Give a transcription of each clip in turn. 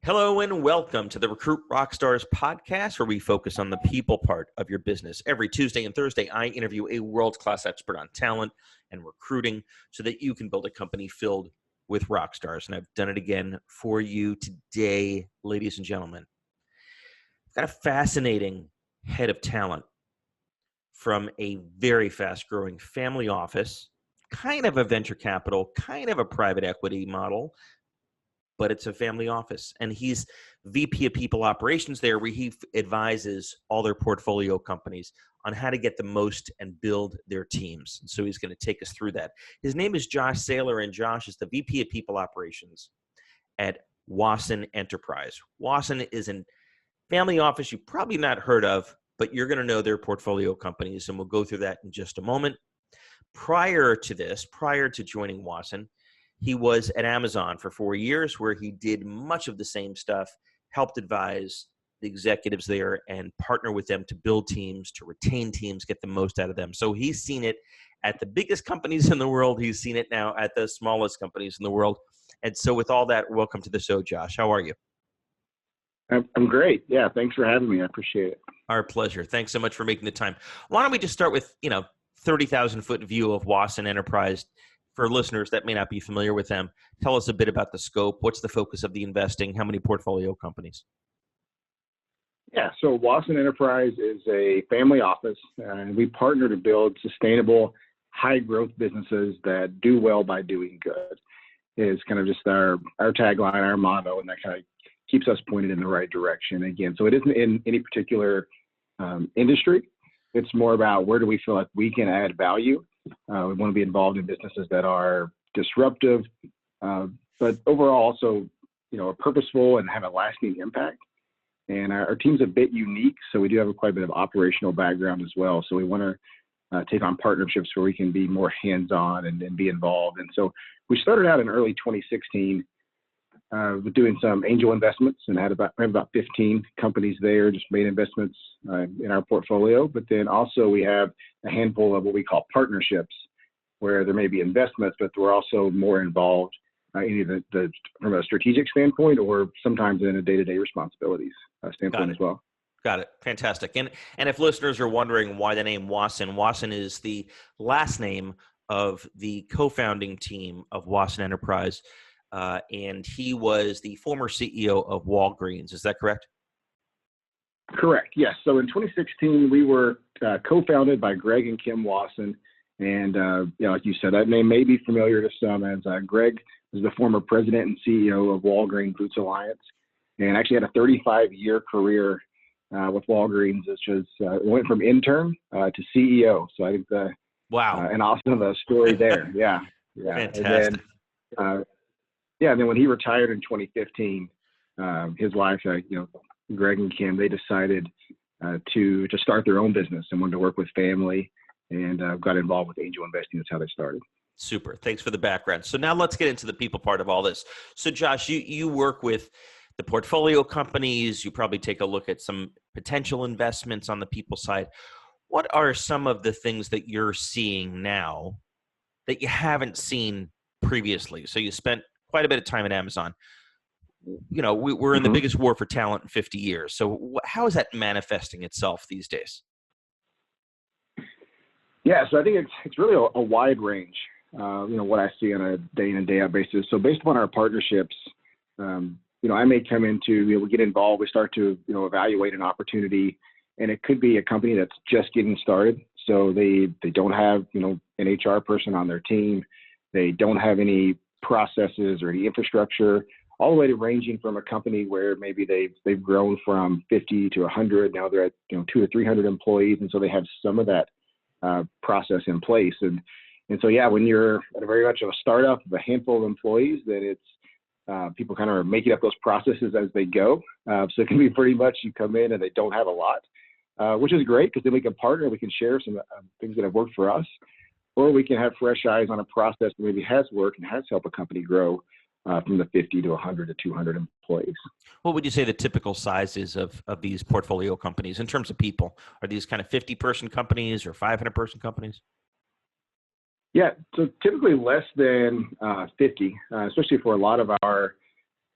Hello and welcome to the Recruit Rockstars podcast, where we focus on the people part of your business. Every Tuesday and Thursday, I interview a world-class expert on talent and recruiting so that you can build a company filled with rock stars. And I've done it again for you today, ladies and gentlemen. I've got a fascinating head of talent from a very fast-growing family office, kind of a venture capital, kind of a private equity model, but it's a family office. And he's VP of People Operations there, where he advises all their portfolio companies on how to get the most and build their teams. And so he's going to take us through that. His name is Josh Salyer, and Josh is the VP of People Operations at Wasson Enterprise. Wasson is a family office you've probably not heard of, but you're going to know their portfolio companies, and we'll go through that in just a moment. Prior to joining Wasson, he was at Amazon for 4 years, where he did much of the same stuff, helped advise the executives there and partner with them to build teams, to retain teams, get the most out of them. So he's seen it at the biggest companies in the world. He's seen it now at the smallest companies in the world. And so with all that, welcome to the show, Josh. How are you? I'm great. Yeah, thanks for having me. I appreciate it. Our pleasure. Thanks so much for making the time. Why don't we just start with, 30,000-foot view of Wasson Enterprise. For listeners that may not be familiar with them, tell us a bit about the scope. What's the focus of the investing? How many portfolio companies? Yeah, so Wasson Enterprise is a family office, and we partner to build sustainable, high-growth businesses that do well by doing good. Is kind of just our tagline, our motto, and that kind of keeps us pointed in the right direction. Again, so it isn't in any particular industry. It's more about where do we feel like we can add value. We want to be involved in businesses that are disruptive, but overall also, are purposeful and have a lasting impact. And our team's a bit unique, so we do have quite a bit of operational background as well. So we want to take on partnerships where we can be more hands-on and be involved. And so we started out in early 2016 with doing some angel investments, and we have about 15 companies there, just made investments in our portfolio. But then also we have a handful of what we call partnerships, where there may be investments, but we're also more involved either from a strategic standpoint or sometimes in a day-to-day responsibilities standpoint as well. Got it. Fantastic. And if listeners are wondering why the name Wasson, Wasson is the last name of the co-founding team of Wasson Enterprise. And he was the former CEO of Walgreens. Is that correct? Correct. Yes. So in 2016, we were co-founded by Greg and Kim Wasson. And, like you said, that name may be familiar to some, as Greg is the former president and CEO of Walgreens Boots Alliance, and actually had a 35-year career with Walgreens, which was went from intern to CEO. So I think wow, an awesome story there. Yeah. Fantastic. And then when he retired in 2015, his wife, Greg and Kim, they decided to start their own business and wanted to work with family, and got involved with angel investing. That's how they started. Super. Thanks for the background. So now let's get into the people part of all this. So Josh, you work with the portfolio companies. You probably take a look at some potential investments on the people side. What are some of the things that you're seeing now that you haven't seen previously? So you spent quite a bit of time at Amazon. We're in the biggest war for talent in 50 years. So how is that manifesting itself these days? Yeah, so I think it's really a wide range, what I see on a day in and day out basis. So based upon our partnerships, I may come into, we get involved, we start to, evaluate an opportunity, and it could be a company that's just getting started. So they don't have, an HR person on their team. They don't have any processes or any infrastructure, all the way to ranging from a company where maybe they've grown from 50 to 100. Now they're at 200 or 300 employees, and so they have some of that process in place. And so when you're at a very much of a startup of a handful of employees, then it's people kind of are making up those processes as they go. So it can be pretty much you come in and they don't have a lot, which is great because then we can partner, we can share some things that have worked for us. Or we can have fresh eyes on a process that maybe has worked and has helped a company grow from the 50 to 100 to 200 employees. What would you say the typical size is of these portfolio companies in terms of people? Are these kind of 50-person companies or 500-person companies? Yeah, so typically less than 50, especially for a lot of our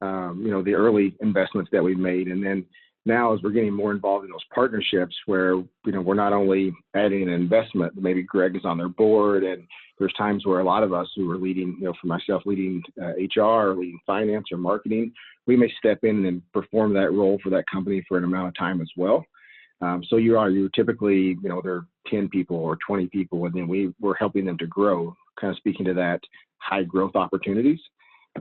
the early investments that we've made. And then now as we're getting more involved in those partnerships where, we're not only adding an investment, but maybe Greg is on their board. And there's times where a lot of us who are leading, for myself, leading HR, or leading finance or marketing, we may step in and perform that role for that company for an amount of time as well. So you're typically, there are 10 people or 20 people, and then we're helping them to grow, kind of speaking to that high growth opportunities,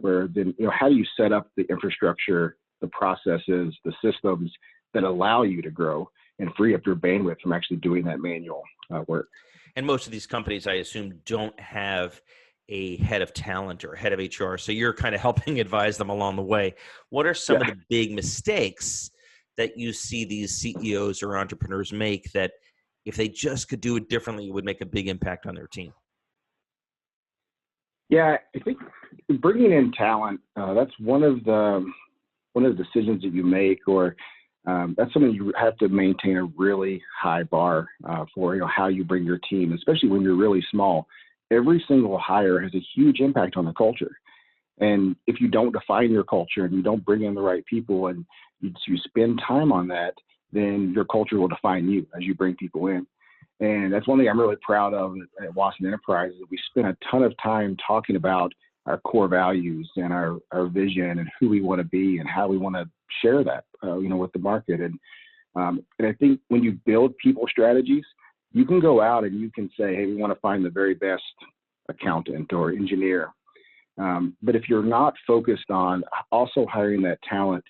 where then, how do you set up the infrastructure, the processes, the systems that allow you to grow and free up your bandwidth from actually doing that manual work. And most of these companies, I assume, don't have a head of talent or head of HR. So you're kind of helping advise them along the way. What are some of the big mistakes that you see these CEOs or entrepreneurs make that if they just could do it differently, it would make a big impact on their team? Yeah, I think bringing in talent, that's one of the decisions that you make, or that's something you have to maintain a really high bar for, how you bring your team, especially when you're really small. Every single hire has a huge impact on the culture. And if you don't define your culture and you don't bring in the right people and you spend time on that, then your culture will define you as you bring people in. And that's one thing I'm really proud of at Wasson Enterprises. We spend a ton of time talking about our core values and our vision and who we want to be and how we want to share that, with the market. And I think when you build people strategies, you can go out and you can say, hey, we want to find the very best accountant or engineer. But if you're not focused on also hiring that talent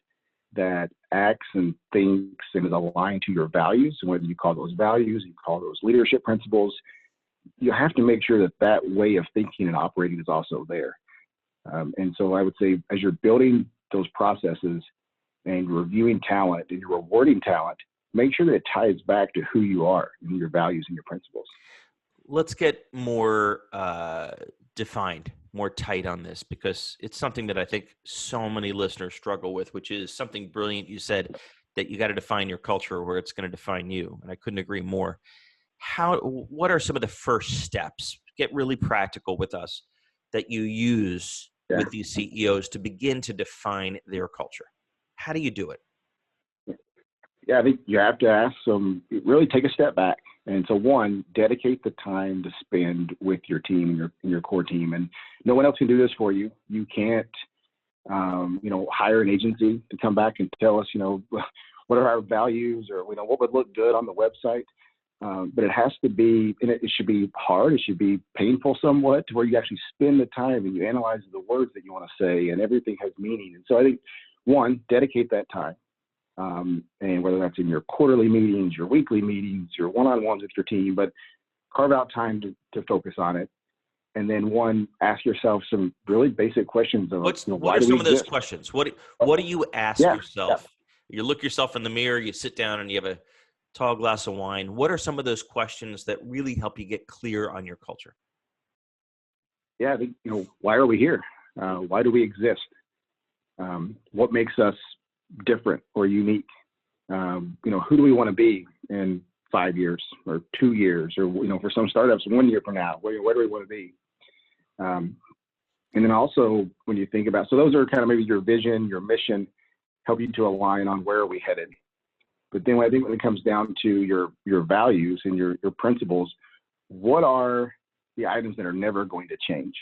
that acts and thinks and is aligned to your values, and whether you call those values, you call those leadership principles, you have to make sure that way of thinking and operating is also there. And so I would say, as you're building those processes and reviewing talent and you're rewarding talent, make sure that it ties back to who you are and your values and your principles. Let's get more defined, more tight on this, because it's something that I think so many listeners struggle with, which is something brilliant you said, that you got to define your culture where it's going to define you. And I couldn't agree more. What are some of the first steps? Get really practical with us that you use with these CEOs to begin to define their culture. How do you do it? Yeah, I think you have to really take a step back. And so one, dedicate the time to spend with your team and your core team. And no one else can do this for you. You can't, hire an agency to come back and tell us, what are our values or, what would look good on the website. But it has to be, and it should be hard. It should be painful somewhat, to where you actually spend the time and you analyze the words that you want to say, and everything has meaning. And so I think, one, dedicate that time. And whether that's in your quarterly meetings, your weekly meetings, your one-on-ones with your team, but carve out time to focus on it. And then ask yourself some really basic questions of, what are some of those questions? What do you ask yourself? You look yourself in the mirror, you sit down and you have a tall glass of wine. What are some of those questions that really help you get clear on your culture? Yeah, I think, why are we here? Why do we exist? What makes us different or unique? Who do we want to be in 5 years or 2 years, or, for some startups, 1 year from now, where do we want to be? And then also when you think about, so those are kind of maybe your vision, your mission, help you to align on where are we headed. But then I think when it comes down to your values and your principles, what are the items that are never going to change?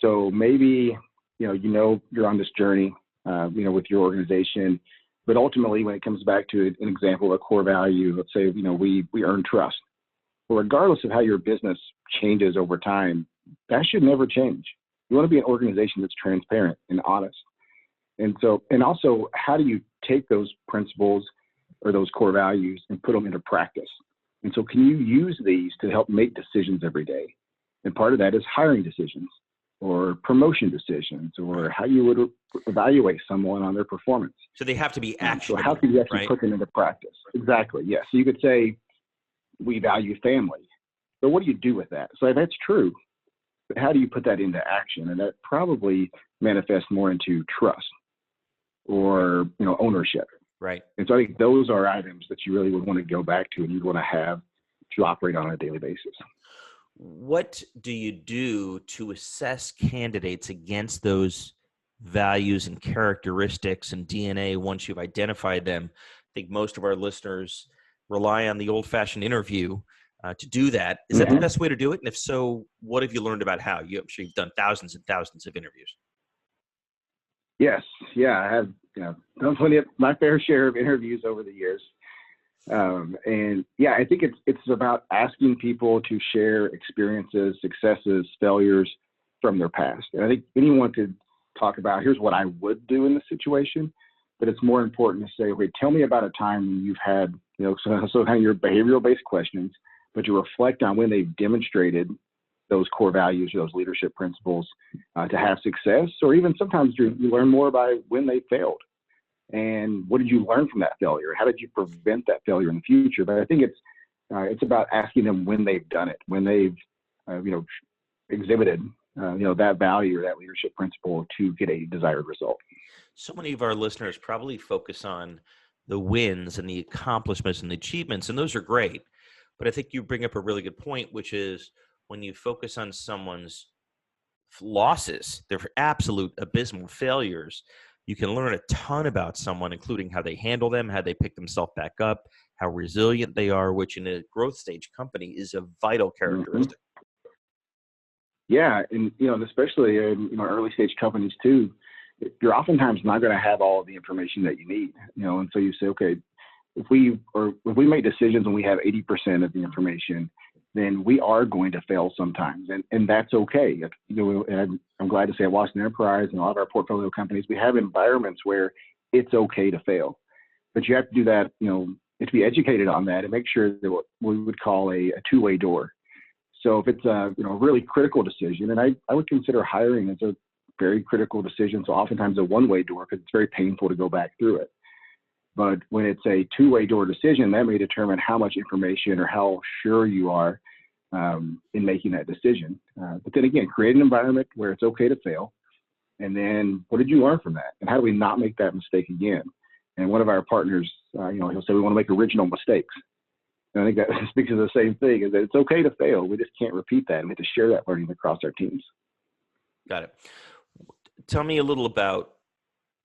So maybe, you're on this journey, with your organization, but ultimately when it comes back to an example, a core value, let's say, we earn trust. Well, regardless of how your business changes over time, that should never change. You want to be an organization that's transparent and honest. And also, how do you take those principles or those core values and put them into practice? And so can you use these to help make decisions every day? And part of that is hiring decisions or promotion decisions, or how you would evaluate someone on their performance. So they have to be actionable. So how can you actually put them into practice? Exactly, yes. So you could say, we value family. But what do you do with that? So that's true, but how do you put that into action? And that probably manifests more into trust or, ownership. Right. And so I think those are items that you really would want to go back to and you'd want to have to operate on a daily basis. What do you do to assess candidates against those values and characteristics and DNA once you've identified them. I think most of our listeners rely on the old-fashioned interview to do that. Is that the best way to do it? And if so, what have you learned about how? I'm sure you've done thousands and thousands of interviews. Yes. Yeah. I have, done plenty of my fair share of interviews over the years. And yeah, I think it's about asking people to share experiences, successes, failures from their past. And I think anyone could talk about, here's what I would do in this situation, but it's more important to say, okay, tell me about a time when you've had, so kind of your behavioral based questions, but you reflect on when they've demonstrated those core values, those leadership principles to have success, or even sometimes you learn more by when they failed. And what did you learn from that failure? How did you prevent that failure in the future? But I think it's about asking them when they've done it, when they've exhibited that value or that leadership principle to get a desired result. So many of our listeners probably focus on the wins and the accomplishments and the achievements, and those are great. But I think you bring up a really good point, which is when you focus on someone's losses, their absolute abysmal failures, you can learn a ton about someone, including how they handle them, how they pick themselves back up, how resilient they are, which in a growth stage company is a vital characteristic. Yeah, and especially in early stage companies too, you're oftentimes not going to have all of the information that you need. And so you say, okay, if we make decisions and we have 80% of the information, then we are going to fail sometimes, and that's okay. And I'm glad to say at Wasson Enterprise and a lot of our portfolio companies, we have environments where it's okay to fail, but you have to do that. You have to be educated on that and make sure that what we would call a two-way door. So if it's a really critical decision, and I would consider hiring as a very critical decision, so oftentimes a one-way door because it's very painful to go back through it. But when it's a two-way door decision, that may determine how much information or how sure you are in making that decision. But then again, create an environment where it's okay to fail. And then what did you learn from that? And how do we not make that mistake again? And one of our partners, he'll say we want to make original mistakes. And I think that speaks to the same thing, is that it's okay to fail. We just can't repeat that. And we have to share that learning across our teams. Got it. Tell me a little about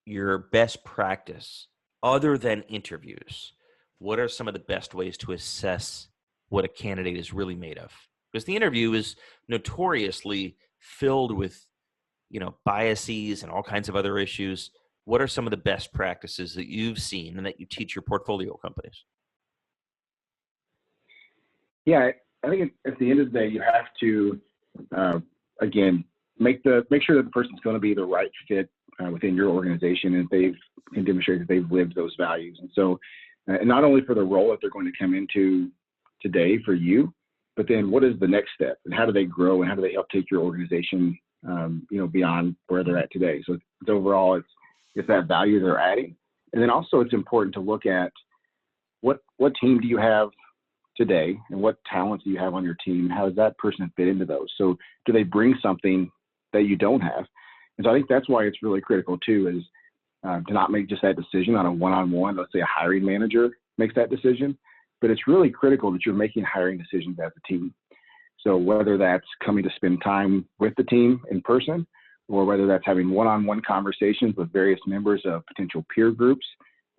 your best practice other than interviews. What are some of the best ways to assess what a candidate is really made of? Because the interview is notoriously filled with, biases and all kinds of other issues. What are some of the best practices that you've seen and that you teach your portfolio companies? Yeah, I think at the end of the day, you have to, again, make sure that the person's going to be the right fit within your organization, and they can demonstrate that they've lived those values. And so, and not only for the role that they're going to come into today for you, but then what is the next step, and how do they grow, and how do they help take your organization, beyond where they're at today? So it's overall, it's that value they're adding, and then also it's important to look at what team do you have today, and what talents do you have on your team? How does that person fit into those? So do they bring something that you don't have? And so I think that's why it's really critical too, is to not make just that decision on a one-on-one. Let's say a hiring manager makes that decision, but it's really critical that you're making hiring decisions as a team. So whether that's coming to spend time with the team in person, or whether that's having one-on-one conversations with various members of potential peer groups,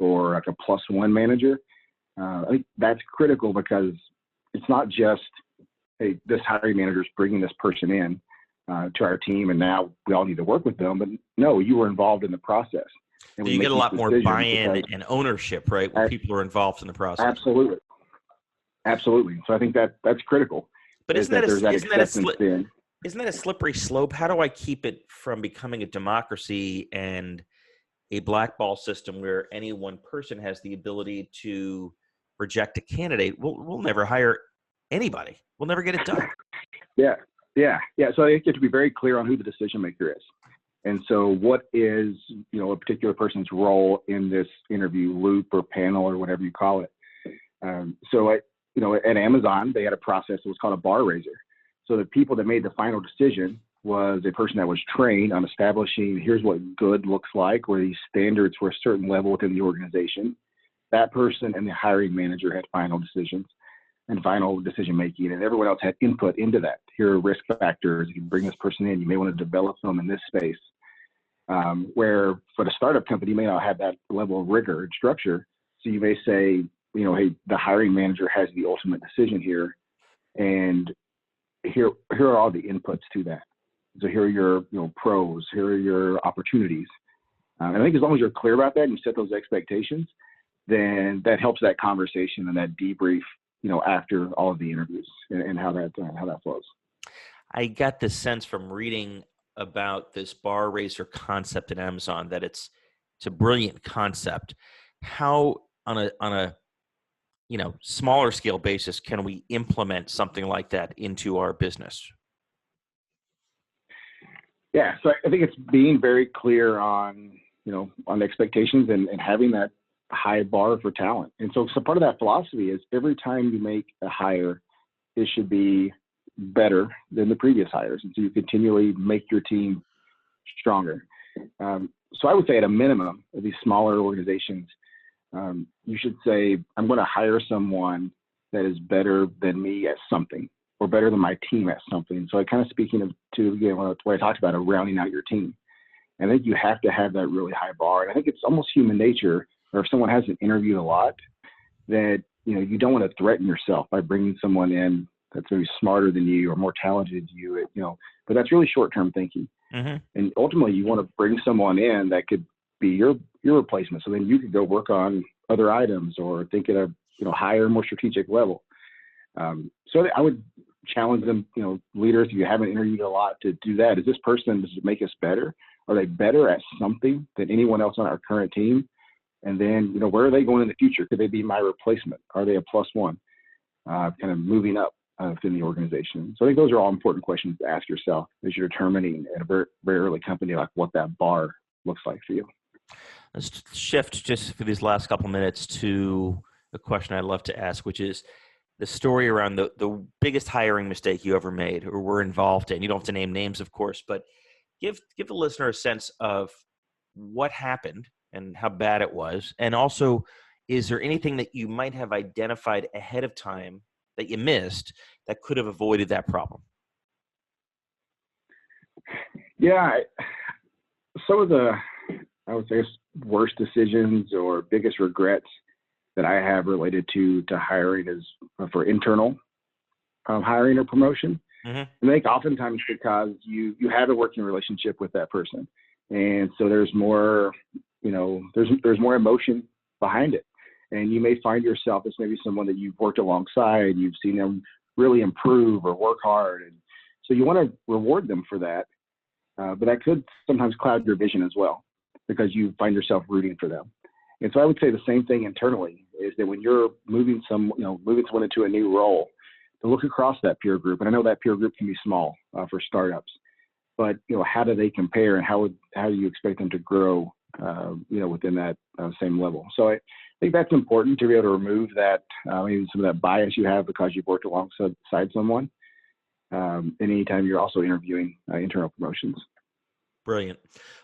or like a +1 manager, I think that's critical, because it's not just, hey, this hiring manager is bringing this person in to our team, and now we all need to work with them. But no, you were involved in the process. And you get a lot more buy-in and ownership, right, when people are involved in the process. Absolutely. So I think that's critical. But isn't that a slippery slope? How do I keep it from becoming a democracy and a blackball system where any one person has the ability to reject a candidate? We'll never hire anybody. We'll never get it done. Yeah. So I think you have to be very clear on who the decision maker is. And so what is, a particular person's role in this interview loop or panel or whatever you call it. At Amazon, they had a process that was called a bar raiser. So the people that made the final decision was a person that was trained on establishing, here's what good looks like, where these standards were a certain level within the organization. That person and the hiring manager had final decisions and final decision making, and everyone else had input into that. Here are risk factors. You can bring this person in. You may want to develop them in this space. Where for the startup company, you may not have that level of rigor and structure. So you may say, hey, the hiring manager has the ultimate decision here, and here are all the inputs to that. So here are your pros, here are your opportunities. And I think as long as you're clear about that and you set those expectations, then that helps that conversation and that debrief, after all of the interviews and how that flows. I got this sense from reading about this bar raiser concept at Amazon that it's a brilliant concept. How on a smaller scale basis can we implement something like that into our business? Yeah, so I think it's being very clear on expectations and having that high bar for talent. And so part of that philosophy is every time you make a hire, it should be better than the previous hires. And so you continually make your team stronger. So I would say at a minimum of these smaller organizations, you should say, I'm going to hire someone that is better than me at something or better than my team at something. So I kind of speaking to what I talked about of rounding out your team. I think you have to have that really high bar. And I think it's almost human nature, or if someone hasn't interviewed a lot, that, you don't want to threaten yourself by bringing someone in that's maybe smarter than you or more talented than you, but that's really short-term thinking. Mm-hmm. And ultimately you want to bring someone in that could be your replacement. So then you could go work on other items or think at a, higher, more strategic level. So I would challenge them, leaders, if you haven't interviewed a lot, to do that. Is this person, does it make us better? Are they better at something than anyone else on our current team? And then, where are they going in the future? Could they be my replacement? Are they a plus one? Kind of moving up within the organization. So I think those are all important questions to ask yourself as you're determining at a very, very early company, like what that bar looks like for you. Let's shift just for these last couple minutes to a question I'd love to ask, which is the story around the biggest hiring mistake you ever made or were involved in. You don't have to name names, of course, but give the listener a sense of what happened and how bad it was. And also, is there anything that you might have identified ahead of time that you missed that could have avoided that problem? Yeah, some of the, I would say, worst decisions or biggest regrets that I have related to hiring is for internal hiring or promotion. Mm-hmm. I think oftentimes because you have a working relationship with that person, and so there's more, there's more emotion behind it, and you may find yourself as maybe someone that you've worked alongside, you've seen them really improve or work hard, and so you want to reward them for that, but that could sometimes cloud your vision as well because you find yourself rooting for them. And so I would say the same thing internally is that when you're moving someone into a new role, to look across that peer group. And I know that peer group can be small for startups, but how do they compare and how do you expect them to grow, within that same level? So I think that's important to be able to remove that, maybe some of that bias you have because you've worked alongside someone. And anytime you're also interviewing internal promotions. Brilliant.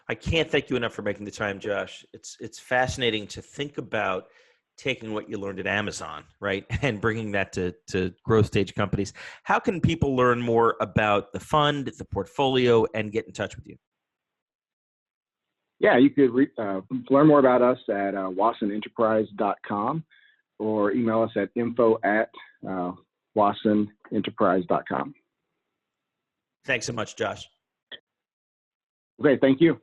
I can't thank you enough for making the time, Josh. It's fascinating to think about taking what you learned at Amazon, right, and bringing that to growth stage companies. How can people learn more about the fund, the portfolio, and get in touch with you? Yeah, you could learn more about us at wassonenterprise.com or email us at info@wassonenterprise.com. Thanks so much, Josh. Okay, thank you.